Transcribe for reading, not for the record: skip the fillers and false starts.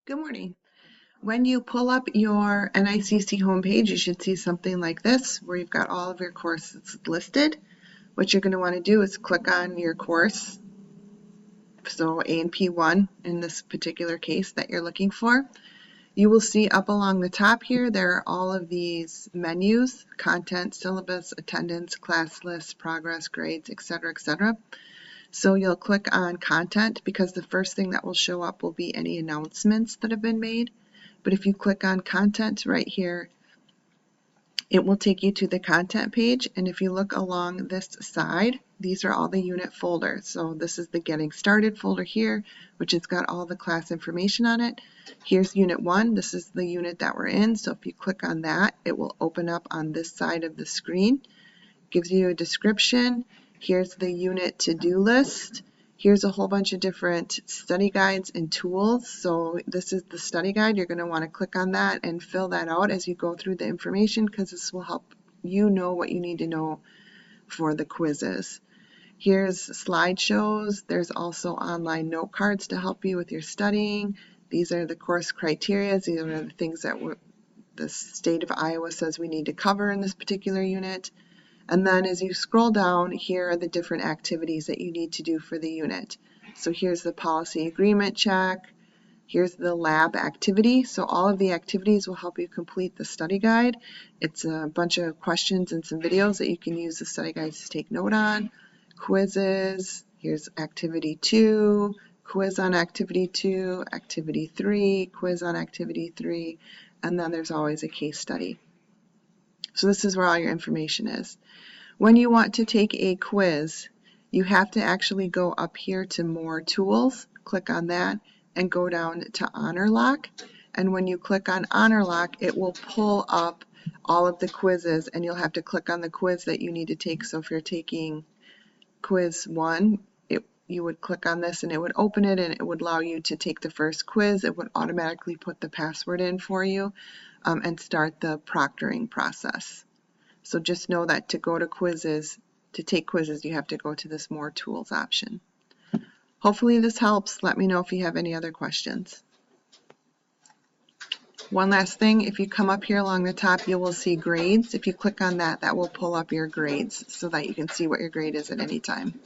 Good morning. When you pull up your NICC homepage, you should see something like this where you've got all of your courses listed. What you're going to want to do is click on your course, so A&P1 in this particular case that you're looking for. You will see up along the top here, there are all of these menus: content, syllabus, attendance, class lists, progress, grades, etc., etc. So you'll click on content because the first thing that will show up will be any announcements that have been made. But if you click on content right here, it will take you to the content page. And if you look along this side, these are all the unit folders. So this is the Getting Started folder here, which has got all the class information on it. Here's Unit 1. This is the unit that we're in. So if you click on that, it will open up on this side of the screen. Gives you a description. Here's the unit to-do list. Here's a whole bunch of different study guides and tools. So this is the study guide. You're going to want to click on that and fill that out as you go through the information, because this will help you know what you need to know for the quizzes. Here's slideshows. There's also online note cards to help you with your studying. These are the course criteria. These are the things that the state of Iowa says we need to cover in this particular unit. And then as you scroll down, here are the different activities that you need to do for the unit. So here's the policy agreement check. Here's the lab activity. So all of the activities will help you complete the study guide. It's a bunch of questions and some videos that you can use the study guide to take note on. Quizzes. Here's activity 2, quiz on activity 2, activity 3, quiz on activity 3, and then there's always a case study. So this is where all your information is. When you want to take a quiz, you have to actually go up here to More Tools, click on that, and go down to Honor Lock. And when you click on Honor Lock, it will pull up all of the quizzes, and you'll have to click on the quiz that you need to take. So if you're taking quiz 1, you would click on this and it would open it, and it would allow you to take the first quiz. It would automatically put the password in for you and start the proctoring process. So just know that to go to quizzes, to take quizzes, you have to go to this More Tools option. Hopefully this helps. Let me know if you have any other questions. One last thing, if you come up here along the top, you will see grades. If you click on that, that will pull up your grades so that you can see what your grade is at any time.